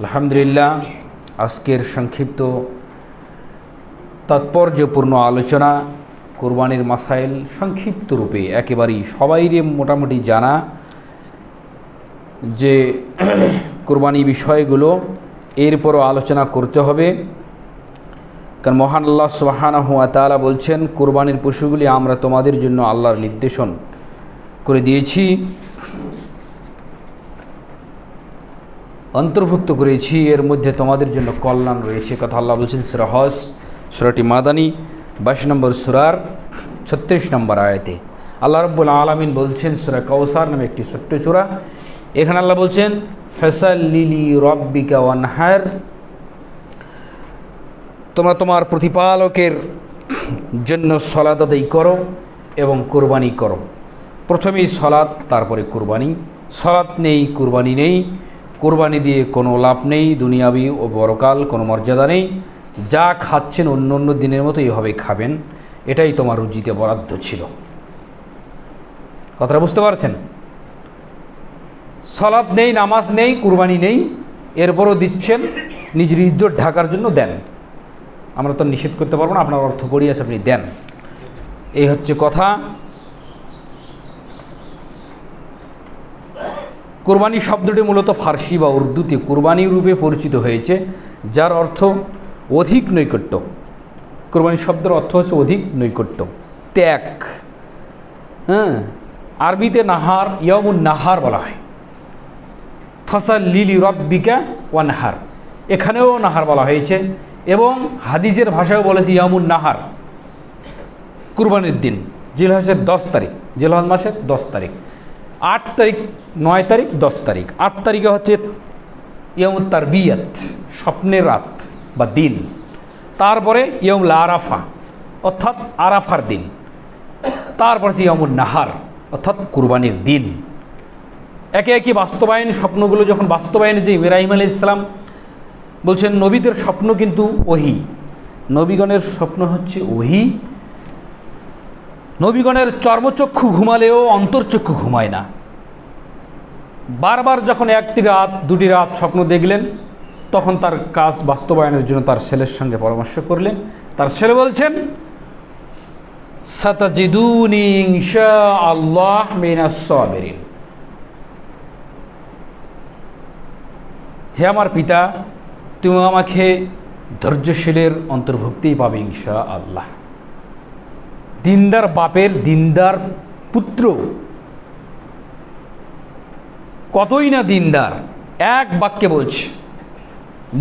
আলহামদুলিল্লাহ, আজকের সংক্ষিপ্ত তাৎপর্যপূর্ণ আলোচনা কুরবানির মাসাইল সংক্ষিপ্ত রূপে একেবারেই সবাইরে মোটামুটি জানা যে কুরবানি বিষয়গুলো এরপরও আলোচনা করতে হবে। কারণ মহান আল্লাহ সুবহানাহু ওয়া তাআলা বলছেন, কুরবানির পশুগুলি আমরা তোমাদের জন্য আল্লাহর নির্দেশন করে দিয়েছি, অন্তর্ভুক্ত করেছি, এর মধ্যে তোমাদের জন্য কল্যাণ রয়েছে। কথা আল্লাহ বলছেন সূরা হজ, সূরাটি মাদানী 22 নম্বর সূরার 36 নম্বর আয়াতে। আল্লাহ রাব্বুল আলামিন বলছেন সূরা কাউসার নামে একটি ছোট্ট সূরা, এখানে আল্লাহ বলছেন ফাসাল্লি লিরাব্বিকা ওয়ানহার, তোমরা তোমার প্রতিপালকের জন্য সালাত আদায় করো এবং কুরবানি করো। প্রথমেই সালাত, তারপরে কুরবানি। সালাত নেই, কুরবানি নেই, কুরবানি দিয়ে কোনো লাভ নেই, দুনিয়াবি ও পরকাল কোনো মর্যাদা নেই। যা খাচ্ছেন অন্য অন্য দিনের মতো এইভাবে খাবেন, এটাই তোমার রুজিতে বরাদ্দ ছিল। কথাটা বুঝতে পারছেন? সালাত নেই, নামাজ নেই, কুরবানি নেই, এরপরও দিচ্ছেন, নিজের ইজ্জত ঢাকার জন্য দেন। আমরা তো নিষেধ করতে পারবো না, আপনার অর্থ করিয়াছে আপনি দেন, এই হচ্ছে কথা। কুরবানি শব্দটি মূলত ফার্সি বা উর্দুতে কুরবানি রূপে পরিচিত হয়েছে, যার অর্থ অধিক নৈকট্য। কুরবানি শব্দের অর্থ হচ্ছে অধিক নৈকট্য, ত্যাগ। আরবিতে নাহার, ইয়ামুন নাহার বলা হয়। ফাসাল্লি লিরাব্বিকা ওয়ানহার, এখানেও নাহার বলা হয়েছে এবং হাদিসের ভাষায়ও বলেছে ইয়ামুন নাহার, কুরবানির দিন। জিলহজের 10 তারিখ, জিলহজ মাসের 10 তারিখ, 8 তারিখ, 9 তারিখ, 10 তারিখ। 8 তারিখে হচ্ছে ইয়ামুত তারবিয়াত, স্বপ্নের রাত বা দিন। তারপরে ইয়ামুল আরাফা অর্থাৎ আরাফার দিন। তারপর হচ্ছে ইয়ামুন নাহার অর্থাৎ কুরবানির দিন। একে একে বাস্তবায়ন, স্বপ্নগুলো যখন বাস্তবায়নের, যে ইব্রাহিম আলাইহিস সালাম বলছেন নবীদের স্বপ্ন কিন্তু ওহী, নবীগণের স্বপ্ন হচ্ছে ওহী। নবীগণের চর্মচক্ষু ঘুমালেও অন্তর্চক্ষু ঘুমায় না। বারবার যখন 1টি রাত 2টি রাত স্বপ্ন দেখলেন, তখন তার কাজ বাস্তবায়নের জন্য তার ছেলের সঙ্গে পরামর্শ করলেন। তার ছেলে বলছেন সাতাজিদুনি ইনশাআল্লাহ মিনাস সাবিরিন, হে আমার পিতা, তুমি আমাকে ধৈর্যশীলের অন্তর্ভুক্তেই পাবে ইনশাআল্লাহ। দিনদার বাপের দিনদার পুত্র, কতই না দিনদার, এক বাক্যে বলছে।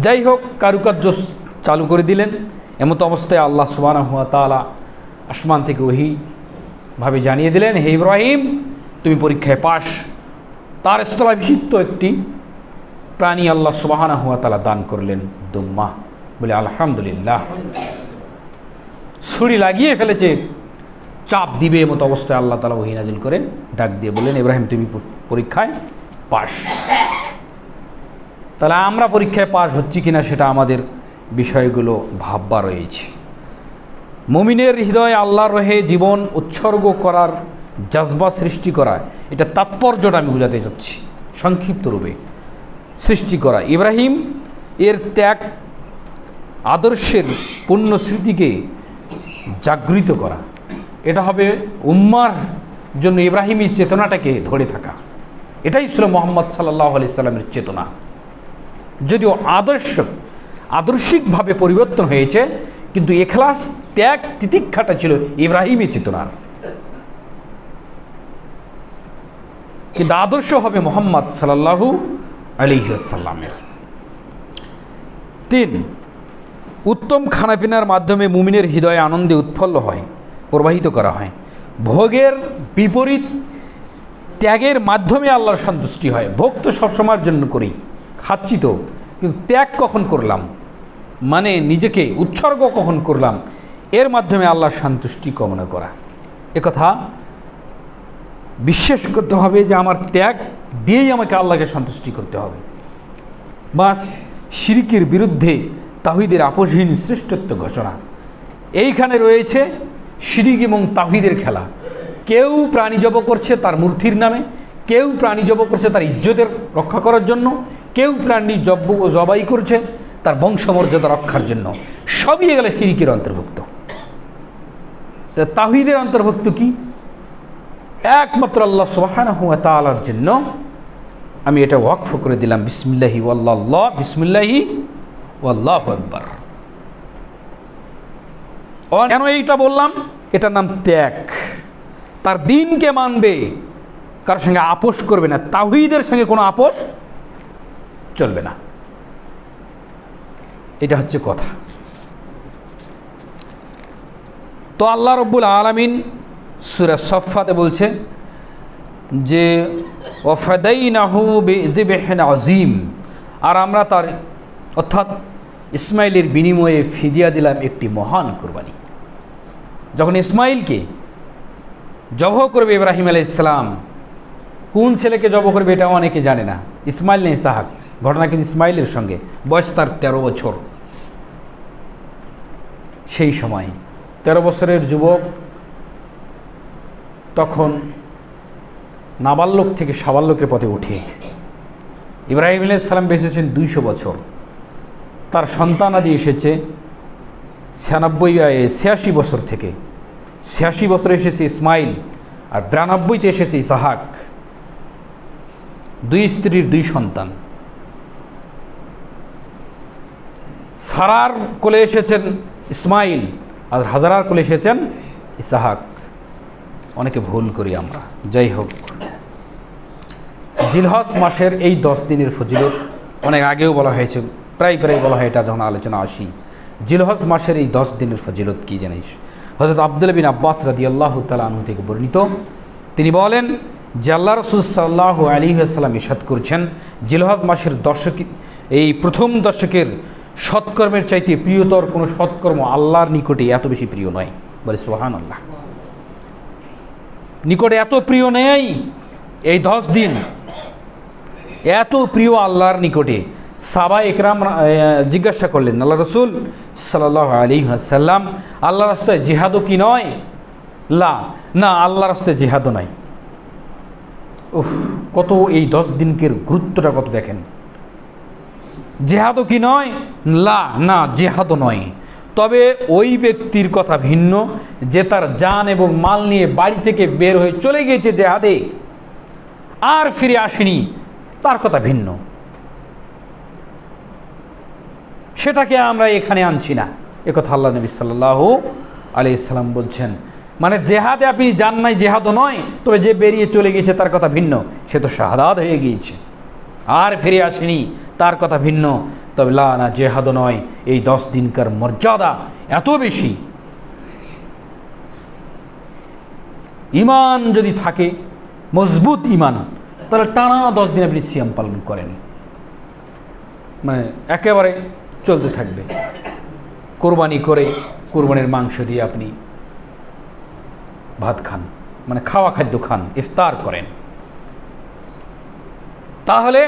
যাই হোক, কারুকার্য চালু করে দিলেন। এমতো অবস্থায় আল্লাহ সুবহানাহু ওয়া তাআলা আসমান থেকে ওহীভাবে জানিয়ে দিলেন, হে ইব্রাহিম, তুমি পরীক্ষায় পাস। তার স্থলাভিষিক্ত একটি প্রাণী আল্লাহ সুবহানাহু ওয়া তাআলা দান করলেন, দুম্মা। বলে আলহামদুলিল্লাহ। ছুরি লাগিয়ে ফেলেছে, চাপ দিবে এমতো অবস্থায় আল্লাহ তাআলা ওহী নাজিল করে ডাক দিয়ে বললেন, ইব্রাহিম তুমি পরীক্ষায় পাস। তাহলে আমরা পরীক্ষায় পাস হচ্ছি কিনা সেটা আমাদের বিষয়গুলো ভাববার রয়েছে। মুমিনের হৃদয়ে আল্লাহর রহে জীবন উৎসর্গ করার জজবা সৃষ্টি করা, এটা তাৎপর্যটা আমি বোঝাতে চাচ্ছি সংক্ষিপ্ত রূপে। সৃষ্টি করা, ইব্রাহিম এর ত্যাগ আদর্শের পূর্ণ স্মৃতিকে জাগৃত করা, এটা হবে উম্মার জন্য ইব্রাহিমী চেতনাটাকে ধরে থাকা। এটাই ছিল মুহাম্মদ সাল্লাল্লাহু আলাইহি সাল্লামের চেতনা। যদিও আদর্শিকভাবে পরিবর্তন হয়েছে, কিন্তু ইখলাস, ত্যাগ, তিতিক্ষাটা ছিল ইব্রাহিমী চেতনার। কিন্তু আদর্শ হবে মুহাম্মদ সাল্লাল্লাহু আলাইহি ওয়াসাল্লামের। 3, উত্তম খানাপিনার মাধ্যমে মুমিনের হৃদয়ে আনন্দে উৎফুল্ল হয়, প্রবাহিত করা হয়। ভোগের বিপরীত ত্যাগের মাধ্যমে আল্লাহর সন্তুষ্টি হয়। ভোগ তো সবসময়ের জন্য করি, খাচ্ছি তো, কিন্তু ত্যাগ কখন করলাম, মানে নিজেকে উৎসর্গ কখন করলাম, এর মাধ্যমে আল্লাহর সন্তুষ্টি কামনা করা। একথা বিশ্বাস করতে হবে যে আমার ত্যাগ দিয়েই আমাকে আল্লাহকে সন্তুষ্টি করতে হবে। বাস, শিরকের বিরুদ্ধে তাওহীদের আপোষহীন শ্রেষ্ঠত্ব ঘোষণা। এইখানে রয়েছে শিরিক এবং তাওহীদের খেলা। কেউ প্রাণী জব করছে তার মূর্তির নামে, কেউ প্রাণী জব করছে তার ইজ্জতের রক্ষা করার জন্য, কেউ প্রাণী জবাই করছে তার বংশমর্যাদা রক্ষার জন্য, সবই এগুলো শিরকের অন্তর্ভুক্ত। তাওহীদের অন্তর্ভুক্ত কি? একমাত্র আল্লাহ সুবহানাহু ওয়া তাআলার জন্য আমি এটা ওয়াকফ করে দিলাম, বিসমিল্লাহি ওয়াল্লাহ, বিসমিল্লাহি ওয়াল্লাহু আকবার। কেন এইটা বললাম? এটার নাম ত্যাগ। তার দিনকে মানবে, কারোর সঙ্গে আপোষ করবে না, তাওহীদের সঙ্গে কোনো আপোষ চলবে না। এটা হচ্ছে কথা। তো আল্লাহ রব্বুল আলামিন সূরা সফফাতে বলছে যে ওয়াফাদাইনাহু বিযিবহিন আযীম, আর আমরা তার অর্থাৎ ইসমাইলের বিনিময়ে ফিদিয়া দিলাম একটি মহান কুরবানি। যখন ইসমাইলকে জবাহ করবে ইব্রাহিম আলাইহিস সালাম, কোন ছেলেকে জবাহ করবে এটা অনেকে জানে না। ইসমাইল নেই ইসহাক, ঘটনা কিন্তু ইসমাইলের সঙ্গে, বয়স তার 13 বছর। সেই সময় 13 বছরের যুবক তখন নাবালক থেকে সাবালকের পথে উঠে। ইব্রাহিম আলাইহিস সালাম বেঁচেছেন 200 বছর, তার সন্তানাদি এসেছে 86 বছর থেকে। 86 বছরে এসেছে ইসমাইল, আর 92তে এসেছে ইসহাক। 2 স্ত্রীর 2 সন্তান। সারার কোলে এসেছেন ইসমাইল, আর হাজারার কোলে এসেছেন ইসহাক। অনেকে ভুল করি আমরা। যাই হোক, জিলহজ মাসের এই 10 দিনের ফজিলত অনেক আগেও বলা হয়েছে, প্রায় বলা হয়, এটা যখন আলোচনা আসি। জিলহজ মাসের এই 10 দিনের ফজিলত কি জানিস? হযরত আব্দুল্লাহ বিন আব্বাস রাদিয়াল্লাহু তাআলা আনহু থেকে বর্ণিত, তিনি বলেন যে আল্লাহ রাসূল সাল্লাল্লাহু আলাইহি ওয়াসাল্লাম ইরশাদ করেছেন, জিলহজ মাসের এই প্রথম দশকের সৎকর্মের চাইতে প্রিয়তর কোনো সৎকর্ম আল্লাহর নিকটে এত বেশি প্রিয় নয়। বলে সুবহানাল্লাহ। নিকটে এত প্রিয় নেই এই 10 দিন, এত প্রিয় আল্লাহর নিকটে। সাহাবা একরাম জিজ্ঞাসা করলেন, আল্লাহ রাসূল সাল্লাল্লাহু আলাইহি ওয়াসাল্লাম, আল্লাহর রাস্তায় জিহাদও কি নয়? না, আল্লাহর রাস্তায় জিহাদও নাই। কত এই 10 দিনকের গুরুত্বটা কত দেখেন। জেহাদও কি নয়? না, জেহাদও নয়। তবে ওই ব্যক্তির কথা ভিন্ন যে তার জান এবং মাল নিয়ে বাড়ি থেকে বের হয়ে চলে গিয়েছে জেহাদে, আর ফিরে আসেনি, তার কথা ভিন্ন। সেটাকে আমরা এখানে আনছি না, একথা আল্লাহ নবী সাল্লাল্লাহু আলাইহি সাল্লাম বলছেন। মানে জেহাদে আপনি যান নাই, জেহাদও নয়, তবে যে বেরিয়ে চলে গিয়েছে তার কথা ভিন্ন, সে তো শাহাদাত হয়ে গিয়েছে, আর ফিরে আসেনি, তার কথা ভিন্ন। তবে না, জেহাদও নয়। এই 10 দিনকার মর্যাদা এত বেশি। ইমান যদি থাকে, মজবুত ইমান, তাহলে টানা 10 দিন আপনি সিয়াম পালন করেন, মানে একেবারে চলতে থাকবে। কোরবানি করে কোরবানির মাংস দিয়ে আপনি ভাত খান, মানে খাওয়া খাদ্য খান, ইফতার করেন, তাহলে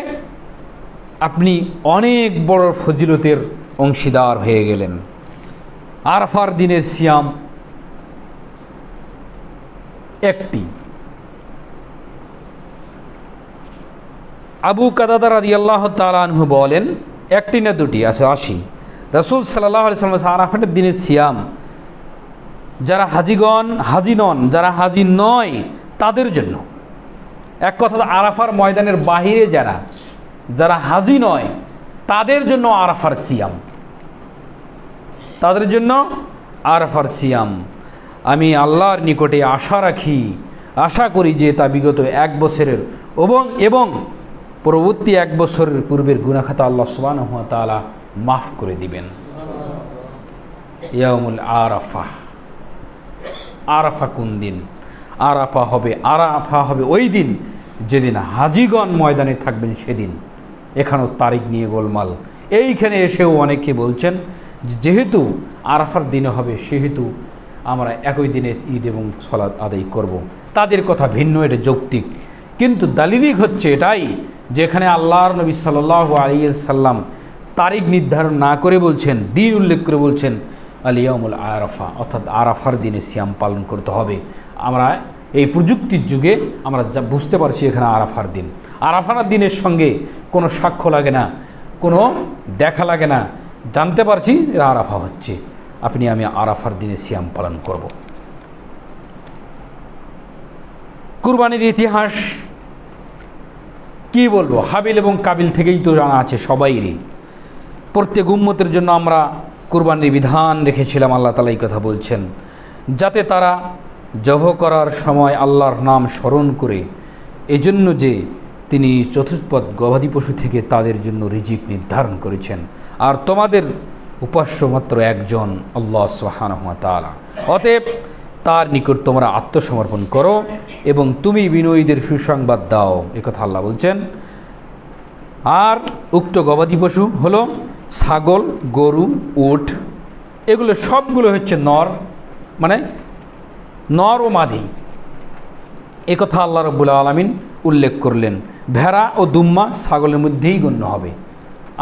আপনি অনেক বড় ফজিলতের অংশীদার হয়ে গেলেন। আরাফার দিনের সিয়াম একটি। আবু কাতাদা রাদিয়াল্লাহু তাআলা আনহু বলেন, একটি না দুটি আছে, 80। রাসূল সাল্লাল্লাহু আলাইহি ওয়াসাল্লাম আরাফার দিনের সিয়াম যারা হাজিগণ, হাজি নন, যারা হাজি নয় তাদের জন্য। এক কথা, আরাফার ময়দানের বাহিরে যারা হাজি নয় তাদের জন্য আরাফার সিয়াম, তাদের জন্য আরাফার সিয়াম। আমি আল্লাহর নিকটে আশা করি যে তা বিগত 1 বছরের এবং পরবর্তী 1 বছরের পূর্বের গুনাহখাতা আল্লাহ সুবহানাহু ওয়া তাআলা মাফ করে দিবেন। ইয়াউমুল আরাফা। আরাফা কোন দিন? আরাফা হবে ওই দিন যেদিন হাজিগণ ময়দানে থাকবেন, সেদিন। এখানেও তারিখ নিয়ে গোলমাল। এইখানে এসেও অনেকে বলছেন যেহেতু আরাফার দিনে হবে, সেহেতু আমরা একই দিনে ঈদ এবং সালাত আদায় করব। তাদের কথা ভিন্ন, এটা যৌক্তিক, কিন্তু দালিলিক হচ্ছে এটাই, যেখানে আল্লাহর নবী সাল্লাল্লাহু আলাইহি ওয়াসাল্লাম তারিখ নির্ধারণ না করে বলছেন, দিন উল্লেখ করে বলছেন আল ইয়াউমুল আরাফা, অর্থাৎ আরাফার দিনে সিয়াম পালন করতে হবে। আমরা এই প্রযুক্তির যুগে আমরা যা বুঝতে পারছি এখানে আরাফার দিন। আরাফার দিনের সঙ্গে কোনো সাক্ষ্য লাগে না, কোনো দেখা লাগে না, জানতে পারছি এরা আরাফা হচ্ছে। আমি আরাফার দিনে সিয়াম পালন করব। কুরবানির ইতিহাস কি বলবো, হাবিল এবং কাবিল থেকেই তো জানা আছে সবাইরই। প্রত্যেক উম্মতের জন্য আমরা কুরবানির বিধান রেখেছিলাম। আল্লাহ তাআলা এই কথা বলছেন, যাতে তারা জব করার সময় আল্লাহর নাম স্মরণ করে, এজন্য যে তিনি চতুষ্পদ গবাদি পশু থেকে তাদের জন্য রিজিক নির্ধারণ করেছেন। আর তোমাদের উপাস্য মাত্র একজন, আল্লাহ সুবহানাহু ওয়া তাআলা। অতএব তার নিকট তোমরা আত্মসমর্পণ করো এবং তুমি বিনয়ীদের সুসংবাদ দাও, একথা আল্লাহ বলছেন। আর উক্ত গবাদি পশু হলো ছাগল, গরু, উট, এগুলো সবগুলো হচ্ছে নর, মানে নর ও মাদি, একথা আল্লাহ রাব্বুল আলামিন উল্লেখ করলেন। ভেড়া ও দুম্মা ছাগলের মধ্যেই গণ্য হবে।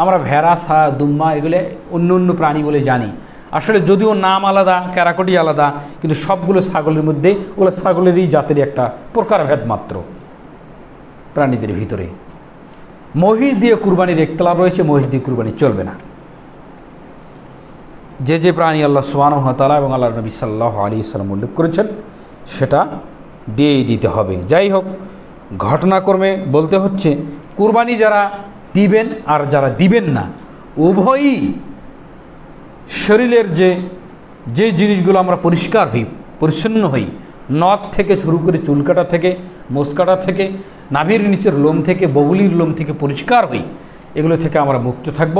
আমরা ভেড়া, দুম্মা এগুলো অন্য অন্য প্রাণী বলে জানি, আসলে যদিও নাম আলাদা, ক্যারাকটি আলাদা, কিন্তু সবগুলো ছাগলের মধ্যেই, ওগুলো ছাগলেরই জাতের একটা প্রকারভেদ মাত্র প্রাণীদের ভিতরে। মহিষ দিয়ে কুরবানির ইখতিলাফ রয়েছে, মহিষ দিয়ে কুরবানি চলবে না। যে প্রাণী আল্লাহ সুবহানাহু ওয়া তাআলা এবং আল্লাহর নবী সাল্লাল্লাহু আলাইহি ওয়াসাল্লাম উল্লেখ করেছেন সেটা দিয়েই দিতে হবে। যাই হোক, ঘটনাক্রমে বলতে হচ্ছে কুরবানি যারা দিবেন আর যারা দিবেন না, উভয়ই শরীরের যে জিনিসগুলো আমরা পরিষ্কার হই, পরিচ্ছন্ন হই, নখ থেকে শুরু করে চুল কাটা থেকে, মোষ কাটা থেকে, নাভির নিচের লোম থেকে, বগুলির লোম থেকে পরিষ্কার হই, এগুলো থেকে আমরা মুক্ত থাকব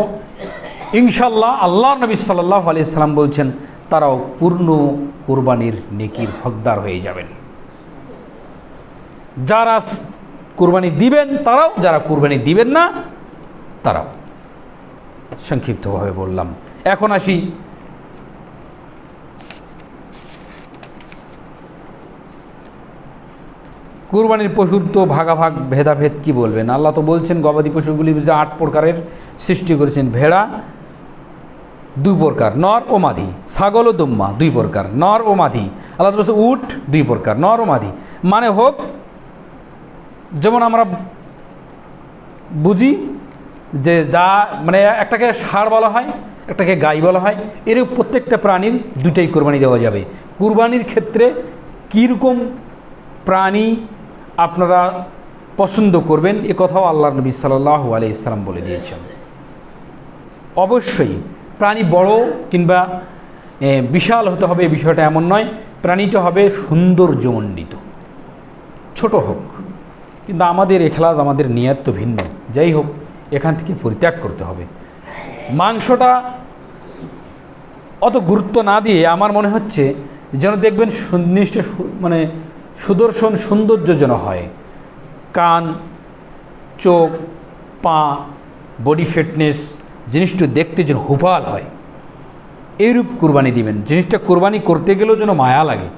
ইনশাল্লাহ। আল্লাহ নবী সাল্লাল্লাহু আলাইহি সাল্লাম বলছেন তারাও পূর্ণ কুরবানির নেকির হকদার হয়ে যাবেন। যারা কুরবানি দিবেন তারাও, যারা কুরবানি দিবেন না তারাও। সংক্ষিপ্তভাবে বললাম। এখন আসি কুরবানির পশুর তো ভাগাভাগ ভেদাভেদ কি বলবেন। আল্লাহ তো বলছেন গবাদি পশুগুলি যে 8 প্রকারের সৃষ্টি করেছেন। ভেড়া 2 প্রকার, নর ও মাদি। ছাগল ও দুম্মা 2 প্রকার, নর ও মাদি। আল্লাহ বলছে উট 2 প্রকার, নর ও মাদি। মানে হোক, যেমন আমরা বুঝি যে যা মানে একটাকে ষাঁড় বলা হয়, একটাকে গাই বলা হয়, এর প্রত্যেকটা প্রাণীর 2টাই কোরবানি দেওয়া যাবে। কুরবানির ক্ষেত্রে কীরকম প্রাণী আপনারা পছন্দ করবেন এ কথাও আল্লাহ নবী সাল্লাল্লাহু আলাইহি সাল্লাম বলে দিয়েছেন। অবশ্যই প্রাণী বড় কিংবা বিশাল হতে হবে এই বিষয়টা এমন নয়, প্রাণীটা হবে সৌন্দর্যমণ্ডিত, ছোট হোক। কিন্তু আমাদের এখলাস, আমাদের নিয়ত তো ভিন্ন। যাই হোক, এখান থেকে পরিত্যাগ করতে হবে। মাংসটা অত গুরুত্ব না দিয়ে আমার মনে হচ্ছে যেন দেখবেন জিনিসটা মানে সুদর্শন সৌন্দর্য যেন হয়, কান, চোখ, পা, বডি ফিটনেস, জিনিসটা দেখতে যেন হুবাল হয়, এইরূপ কুরবানি দিবেন। জিনিসটা কুরবানি করতে গেলেও যেন মায়া লাগে,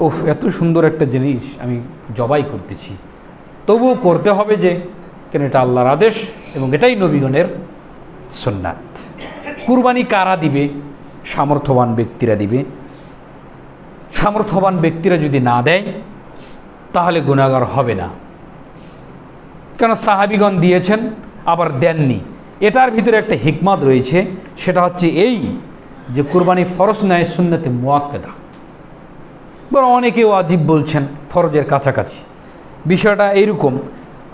ওফ এত সুন্দর একটা জিনিস আমি জবাই করতেছি, তবুও করতে হবে যে কেন এটা আল্লাহর আদেশ এবং এটাই নবীগণের সুন্নাত। কুরবানি কারা দিবে? সামর্থ্যবান ব্যক্তিরা দিবে। সামর্থ্যবান ব্যক্তিরা যদি না দেয় তাহলে গুনাহগার হবে না, কেন সাহাবীগণ দিয়েছেন আবার দেননি। এটার ভিতরে একটা হিকমত রয়েছে, সেটা হচ্ছে এই যে কুরবানি ফরজ নয়, সুন্নতে মুআক্কাদা। বরং অনেকেও ওয়াজিব বলছেন, ফরজের কাছাকাছি। বিষয়টা এইরকম।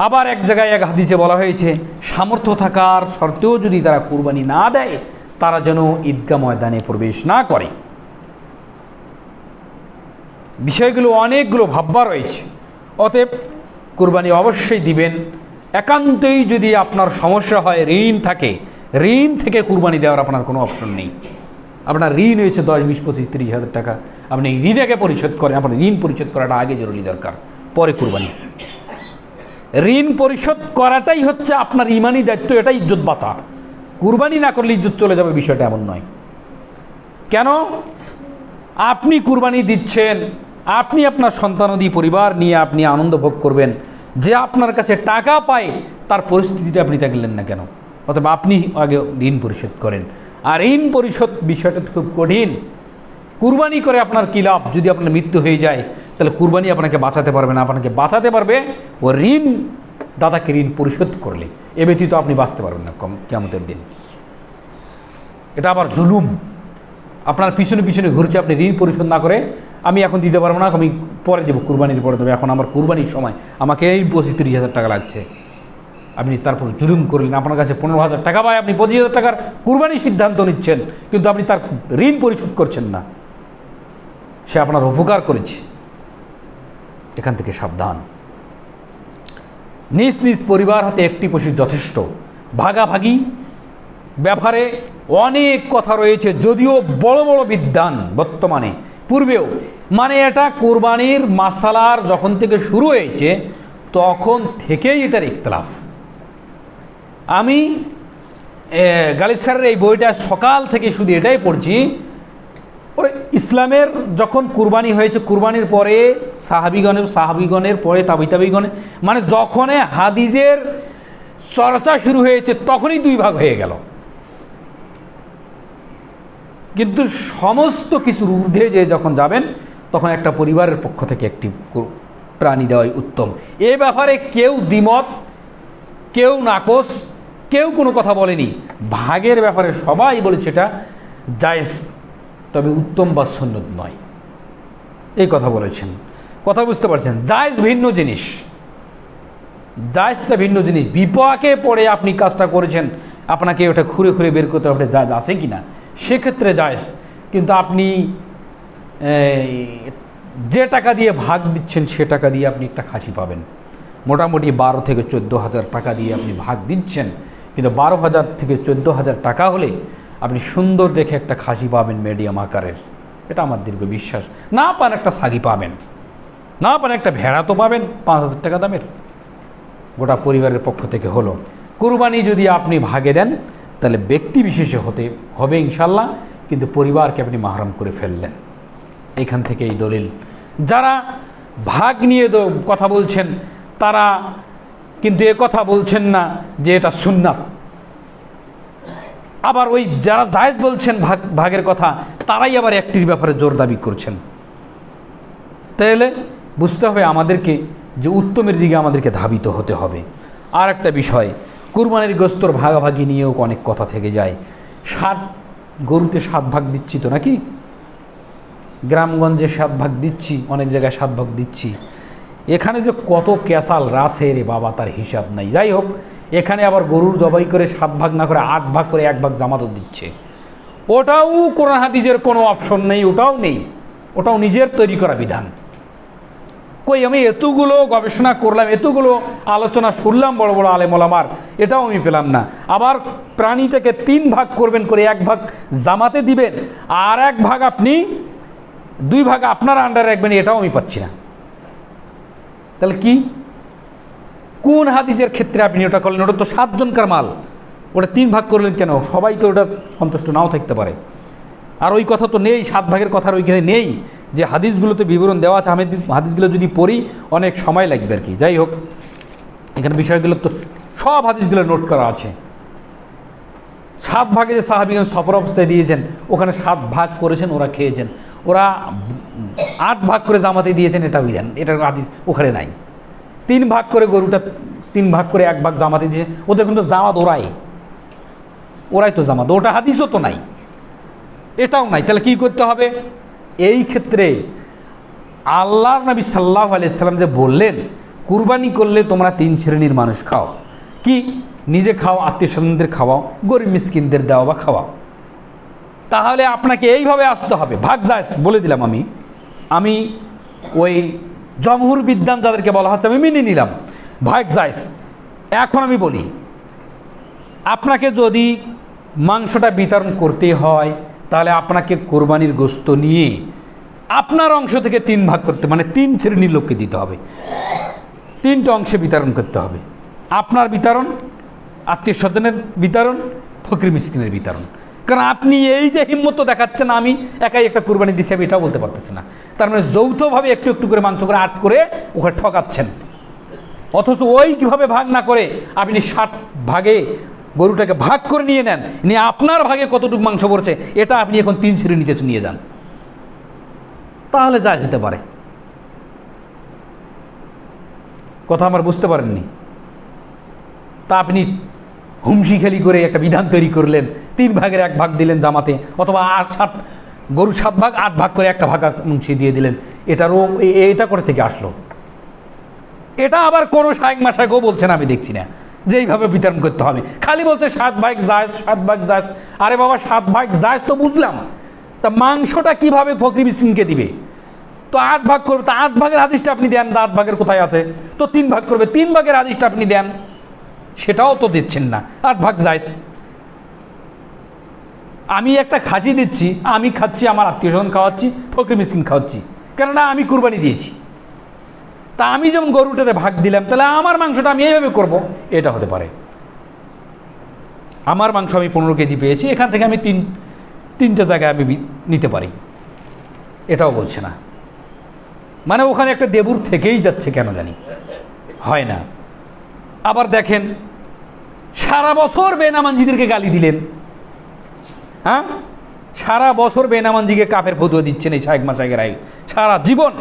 আবার এক জায়গায় এক হাদিসে বলা হয়েছে সামর্থ্য থাকার সত্ত্বেও যদি তারা কুরবানি না দেয় তারা যেন ঈদগাহ ময়দানে প্রবেশ না করে। বিষয়গুলো অনেকগুলো ভাববার রয়েছে। অতএব কুরবানি অবশ্যই দিবেন। একান্তই যদি আপনার সমস্যা হয়, ঋণ থাকে, ঋণ থেকে কুরবানি দেওয়ার আপনার কোনো অপশন নেই। আপনার ঋণ হয়েছে 10, 20, 25, 30 হাজার টাকা, আপনি ঋণটাকে পরিশোধ করেন। আপনার ঋণ পরিশোধ করাটা আগে জরুরি দরকার, পরে কুরবানি। ঋণ পরিশোধ করাটাই হচ্ছে আপনার ইমানি দায়িত্ব, এটাই ইজ্জত বাঁচা। কুরবানি না করলে ইজ্জত চলে যাবে, বিষয়টা এমন নয়। কেন? আপনি কুরবানি দিচ্ছেন, আপনি আপনার সন্তানাদি পরিবার নিয়ে আপনি আনন্দ ভোগ করবেন। যে আপনার কাছে টাকা পায় তার পরিস্থিতিটা আপনি দেখলেন না কেন? অথবা আপনি আগে ঋণ পরিশোধ করেন। আর ঋণ পরিশোধ বিষয়টা খুব কঠিন। কুরবানি করে আপনার কী লাভ? যদি আপনার মৃত্যু হয়ে যায় তাহলে কুরবানি আপনাকে বাঁচাতে পারবে না, আপনাকে বাঁচাতে পারবে ও ঋণ দাতাকে ঋণ পরিশোধ করলে, এ ব্যতীত আপনি বাঁচতে পারবেন না কিয়ামতের দিন। এটা আবার জুলুম, আপনার পিছনে পিছনে ঘুরছে, আপনি ঋণ পরিশোধ না করে আমি এখন দিতে পারবো না, আমি পরে দেবো, কুরবানির পরে দেবো, এখন আমার কুরবানির সময় আমাকে এই 25-30 টাকা লাগছে, আপনি তারপর জুলুম করলেন। আপনার কাছে 15,000 টাকা পায়, আপনি 25,000 টাকার কুরবানির সিদ্ধান্ত নিচ্ছেন, কিন্তু আপনি তার ঋণ পরিশোধ করছেন না, সে আপনার উপকার করেছে। এখান থেকে সাবধান। নিজ নিজ পরিবার হতে একটি পশু যথেষ্ট। ভাগাভাগি ব্যাপারে অনেক কথা রয়েছে, যদিও বড় বড় বিদ্বান বর্তমানে, পূর্বেও, মানে এটা কোরবানির মাসালার যখন থেকে শুরু হয়েছে তখন থেকেই এটার ইখতিলাফ। আমি গালিব স্যারের এই বইটা সকাল থেকে শুধু এটাই পড়ছি, ওই ইসলামের যখন কুরবানি হয়েছে, কুরবানির পরে সাহাবিগণের পরে তাবিগণের, মানে যখনই হাদিসের চর্চা শুরু হয়েছে তখনই 2 ভাগ হয়ে গেল। কিন্তু সমস্ত কিছুর ঊর্ধ্বে যে যখন যাবেন তখন একটা পরিবারের পক্ষ থেকে একটি প্রাণী দেওয়াই উত্তম। এ ব্যাপারে কেউ দ্বিমত, কেউ নাকচ, কেউ কোনো কথা বলেনি। ভাগের ব্যাপারে সবাই বলেছে এটা জায়েজ, তবে উত্তম বা সুন্নত নয়, এই কথা বলেছেন। কথা বুঝতে পারছেন? জায়েজ ভিন্ন জিনিস, জায়েজটা ভিন্ন জিনিস। বিপাকে পড়ে আপনি কাজটা করেছেন, আপনাকে ওটা খুঁড়ে খুঁড়ে বের করতে হবে জায়েজ আছে কি না, সেক্ষেত্রে জায়েজ। কিন্তু আপনি যে টাকা দিয়ে ভাগ দিচ্ছেন সে টাকা দিয়ে আপনি একটা খাসি পাবেন, মোটামুটি 12 থেকে 14,000 টাকা দিয়ে আপনি ভাগ দিচ্ছেন, কিন্তু 12,000 থেকে 14,000 টাকা হলে আপনি সুন্দর দেখে একটা খাসি পাবেন মিডিয়াম আকারের, এটা আমার দীর্ঘ বিশ্বাস। না পান একটা ছাগি পাবেন, না পান একটা ভেড়া তো পাবেন 5,000 টাকা দামের, গোটা পরিবারের পক্ষ থেকে হলো। কুরবানি যদি আপনি ভাগে দেন তাহলে ব্যক্তি বিশেষে হতে হবে ইনশাল্লাহ, কিন্তু পরিবারকে আপনি মাহরাম করে ফেললেন। এখান থেকে এই দলিল। যারা ভাগ নিয়ে কথা বলছেন তারা কিন্তু এ কথা বলছেন না যে এটা সুন্নাত, আবার ওই যারা জায়েজ বলছেন ভাগের কথা তারাই আবার একটির ব্যাপারে জোর দাবি করছেন। তাহলে বুঝতে হবে আমাদেরকে যে উত্তমের দিকে আমাদেরকে ধাবিত হতে হবে। আর একটা বিষয়, কুরবানির গোস্তর ভাগাভাগি নিয়েও অনেক কথা থেকে যায়। 7 গরুতে 7 ভাগ দিচ্ছি তো নাকি, গ্রামগঞ্জে 7 ভাগ দিচ্ছি, অনেক জায়গায় 7 ভাগ দিচ্ছি, এখানে যে কত ক্যাসাল রাসে রে বাবা, তার হিসাব নাই। যাই হোক, এখানে আবার গরুর জবাই করে 7 ভাগ না করে 8 ভাগ করে 1 ভাগ জামাতও দিচ্ছে, ওটাও কোরআন হাদিসের কোনো অপশন নেই, ওটাও নেই, ওটাও নিজের তৈরি করা বিধান। কই আমি এতগুলো গবেষণা করলাম, এতগুলো আলোচনা শুনলাম বড় বড় আলেম ওলামার, এটাও আমি পেলাম না। আবার প্রাণীটাকে 3 ভাগ করবেন করে 1 ভাগ জামাতে দিবেন আর 1 ভাগ আপনি 2 ভাগ আপনার আন্ডারে রাখবেন, এটাও আমি পাচ্ছি না। তাহলে কি, কোন হাদিসের ক্ষেত্রে আপনি ওটা করলেন? ওটা তো 7 জনকার মাল, ওটা 3 ভাগ করলেন কেন? সবাই তো ওটা সন্তুষ্ট নাও থাকতে পারে। আর ওই কথা তো নেই, 7 ভাগের কথা ওইখানে নেই, যে হাদিসগুলোতে বিবরণ দেওয়া আছে। আমি হাদিসগুলো যদি পড়ি অনেক সময় লাগবে আর কি। যাই হোক, এখানে বিষয়গুলো তো সব হাদিসগুলো নোট করা আছে। 7 ভাগে যে সাহাবীগণ সফর অবস্থায় দিয়েছেন, ওখানে 7 ভাগ করেছেন, ওরা খেয়েছেন। ওরা 8 ভাগ করে জামাতে দিয়েছেন, এটা বিধান, এটার হাদিস ওখানে নাই। 3 ভাগ করে গরুটা 3 ভাগ করে 1 ভাগ জামাতে দিয়েছে, ওদের কিন্তু জামাত ওরাই তো জামাত, ওটা হাদিসও তো নাই, এটাও নাই। তাহলে কি করতে হবে? এই ক্ষেত্রে আল্লাহর নবী সাল্লাল্লাহু আলাইহি সাল্লাম যে বললেন কুরবানি করলে তোমরা 3 শ্রেণীর মানুষ খাও, কি নিজে খাও, আত্মীয় স্বজনদের খাওয়াও, গরিব মিসকিনদের দাও বা খাওয়াও। তাহলে আপনাকে এইভাবে আসতে হবে। ভাগ জায়েজ বলে দিলাম আমি ওই জমহুর বিদ্বান যাদেরকে বলা হচ্ছে আমি মেনে নিলাম, ভাগ জায়েজ। এখন আমি বলি, আপনাকে যদি মাংসটা বিতরণ করতে হয় তাহলে আপনাকে কোরবানির গোশত নিয়ে আপনার অংশ থেকে 3 ভাগ করতে, মানে 3 শ্রেণীর লোককে দিতে হবে, 3টা অংশে বিতরণ করতে হবে। আপনার বিতরণ, আত্মীয় স্বজনের বিতরণ, ফকির মিসকিনের বিতরণ। কারণ আপনি এই যে হিম্মত দেখাচ্ছেন আমি একাই একটা কুরবানি দিচ্ছি, আমি এটাও বলতে পারতেছি না। তার মানে যৌথভাবে একটু একটু করে মাংস করে 8 করে ওখানে ঠকাচ্ছেন, অথচ ওই কীভাবে ভাগ না করে আপনি 7 ভাগে গরুটাকে ভাগ করে নিয়ে নেন, নিয়ে আপনার ভাগে কতটুকু মাংস পড়ছে এটা আপনি এখন 3 শ্রেণীতে নিয়ে যান। তাহলে জায়েজ হতে পারে। কথা আমার বুঝতে পারেননি? তা আপনি হুমশি খেলি করে একটা বিধান তৈরি করলেন, 3 ভাগের 1 ভাগ দিলেন জামাতে, অথবা 8 গরু 7 ভাগ 8 ভাগ করে একটা ভাগাংশ দিয়ে দিলেন। এটা করে থেকে আসলো? এটা আবার কোনো শায়েখ মাশায়েখও বলছেন, আমি দেখছি না যে এইভাবে বিতরণ করতে হবে। খালি বলছে 7 ভাগ জায়েজ, 7 ভাগ জায়েজ। আরে বাবা, 7 ভাগ জায়েজ তো বুঝলাম, তা মাংসটা কিভাবে ফকির মিসকিনকে দিবে? তো 8 ভাগ করবে, তো 8 ভাগের হাদিসটা আপনি দেন, 8 ভাগের কোথায় আছে? তো 3 ভাগ করবে, 3 ভাগের হাদিসটা আপনি দেন, সেটাও তো দিচ্ছেন না। 8 ভাগ জায়েজ। আমি একটা খাসি দিচ্ছি, আমি খাচ্ছি, আমার আত্মীয় স্বজন খাওয়াচ্ছি, ফকির মিসকিন খাওয়াচ্ছি, কেননা আমি কুরবানি দিয়েছি। তা আমি যেমন গরুটাতে ভাগ দিলাম, তাহলে আমার মাংসটা আমি এইভাবে করব, এটা হতে পারে। আমার মাংস আমি 15 কেজি পেয়েছি, এখান থেকে আমি 3টে জায়গায় আমি নিতে পারি, এটাও বলছে না। মানে ওখানে একটা দেবুর থেকেই যাচ্ছে, কেন জানি হয় না। আবার দেখেন, সারা বছর বেনামাজিদেরকে গালি দিলেন, হ্যাঁ, সারা বছর বেনামাজিকে কাফের ফতুয়া দিচ্ছেন এই শায়েখ মাশায়েখেরাই সারা জীবন।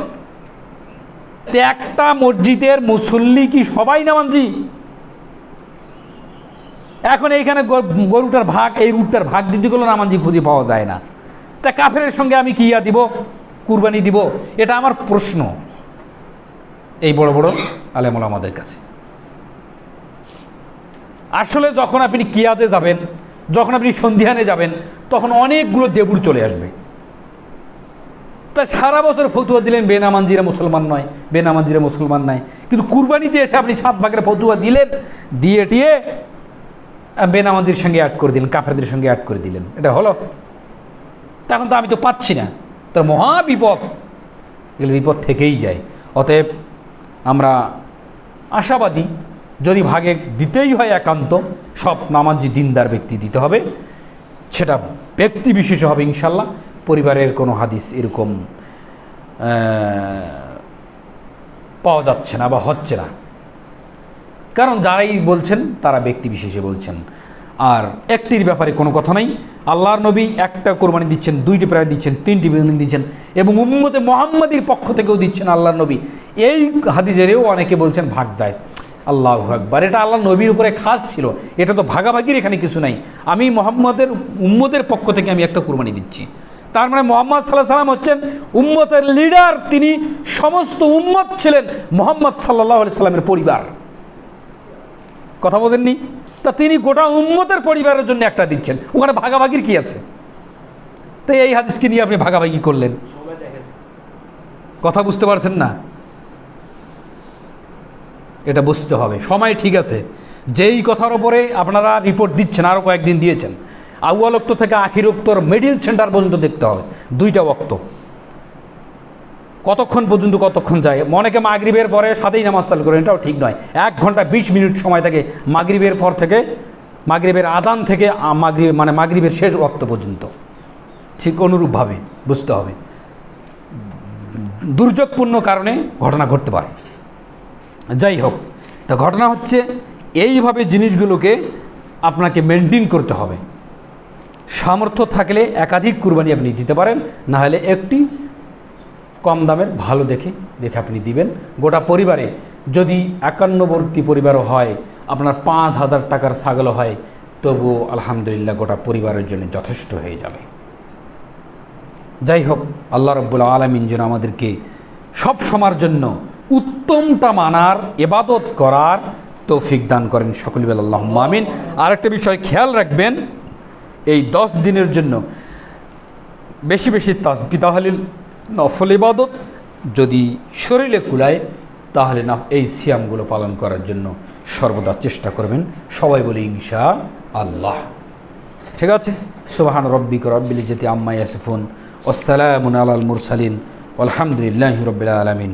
একটা মসজিদের মুসল্লি কি সবাই নামাজি? এখন এইখানে গরুটার ভাগ, এই রুটটার ভাগ দিতে গেলে নামাজি খুঁজে পাওয়া যায় না, তা কাফেরের সঙ্গে আমি কি দিব? কুরবানি দিব? এটা আমার প্রশ্ন এই বড় বড় আলেম ওলামাদের কাছে। আসলে যখন আপনি কিয়াতে যাবেন, যখন আপনি সন্ধিহানে যাবেন, তখন অনেকগুলো দেবুর চলে আসবে। তা সারা বছর ফতুয়া দিলেন বেনামাজিরা মুসলমান নয়, বেনামাজিরা মুসলমান নয়, কিন্তু কুরবানিতে এসে আপনি 7 ভাগের ফতুয়া দিলেন, দিয়ে টিয়ে বেনামাজির সঙ্গে অ্যাড করে দিলেন, কাফেরদের সঙ্গে অ্যাড করে দিলেন। এটা হলো? তখন তো আমি তো পাচ্ছি না, তার মহা বিপদ। এগুলো বিপদ থেকেই যায়। অতএব আমরা আশাবাদী, যদি ভাগে দিতেই হয় একান্ত, সব নামাজি দিনদার ব্যক্তি দিতে হবে, সেটা ব্যক্তি বিশেষ হবে ইনশাল্লাহ। পরিবারের কোনো হাদিস এরকম পাওয়া যাচ্ছে না বা হচ্ছে না, কারণ যারাই বলছেন তারা ব্যক্তি বিশেষে বলছেন। আর একটির ব্যাপারে কোনো কথা নাই। আল্লাহর নবী একটা কোরবানি দিচ্ছেন, 2টি প্রায় দিচ্ছেন, 3টি বিধান দিচ্ছেন, এবং উম্মতে মুহাম্মাদির পক্ষ থেকেও দিচ্ছেন আল্লাহর নবী। এই হাদিসেরও অনেকে বলছেন ভাগ জায়েজ। আল্লাহু আকবার, এটা আল্লাহ নবীর উপরে খাস ছিল, এটা তো ভাগাভাগির এখানে কিছু নাই। আমি মুহাম্মাদের উম্মতের পক্ষ থেকে আমি একটা কোরবানি দিচ্ছি, তার মানে মুহাম্মদ সাল্লাল্লাহু আলাইহি সাল্লাম হচ্ছেন উম্মতের লিডার। তিনি সমস্ত উম্মত ছিলেন মুহাম্মদ সাল্লাল্লাহু আলাইহি সাল্লামের পরিবার। কথা বোঝেননি? তা তিনি গোটা উম্মতের পরিবারের জন্য একটা দিচ্ছেন, ওখানে ভাগাভাগির কি আছে? তো এই হাদিসকে নিয়ে আপনি ভাগাভাগি করলেন, কথা বুঝতে পারছেন না? এটা বুঝতে হবে। সময় ঠিক আছে, যেই কথার ওপরে আপনারা রিপোর্ট দিচ্ছেন, আরও কয়েকদিন দিয়েছেন, আউয়াল ওয়াক্ত থেকে আখির ওয়াক্তর মিডল সেন্টার পর্যন্ত দেখতে হবে, 2টা ওয়াক্ত কতক্ষণ পর্যন্ত কতক্ষণ যায়। অনেকে মাগরিবের পরে সাথেই নামাজ চালু করেন, এটাও ঠিক নয়। 1 ঘন্টা 20 মিনিট সময় থাকে মাগরিবের পর থেকে, মাগরিবের আজান থেকে মাগরিবের শেষ ওয়াক্ত পর্যন্ত। ঠিক অনুরূপভাবে বুঝতে হবে। দুর্যোগপূর্ণ কারণে ঘটনা ঘটতে পারে। যাই হোক, তা ঘটনা হচ্ছে এইভাবে জিনিসগুলোকে আপনাকে মেনটেন করতে হবে। সামর্থ্য থাকলে একাধিক কুরবানি আপনি দিতে পারেন, না হলে একটি কম দামের ভালো দেখে আপনি দিবেন। গোটা পরিবারে যদি 51বর্তী পরিবারও হয়, আপনার 5,000 টাকার ছাগলও হয়, তবুও আলহামদুলিল্লাহ গোটা পরিবারের জন্য যথেষ্ট হয়ে যাবে। যাই হোক, আল্লাহ রাব্বুল আলামিন যেন আমাদেরকে সব সময়ের জন্য উত্তমটা মানার, ইবাদত করার তৌফিক দান করেন। সকলে বলেন আল্লাহুম্মা আমিন। আরেকটা বিষয় খেয়াল রাখবেন, এই 10 দিনের জন্য বেশি বেশি তাসবিহ তাহলিল নফল ইবাদত যদি শরীরে কুলায়, তাহলে না এই সিয়ামগুলো পালন করার জন্য সর্বদা চেষ্টা করবেন। সবাই বলি ইনশাআল্লাহ। ঠিক আছে? সুবহান রাব্বিকা রাব্বিল ইজ্জাতি আম্মা ইয়াসিফুন ওয়াসসালামুন আলাল মুরসালিন ওয়ালহামদুলিল্লাহি রাব্বিল আলামিন।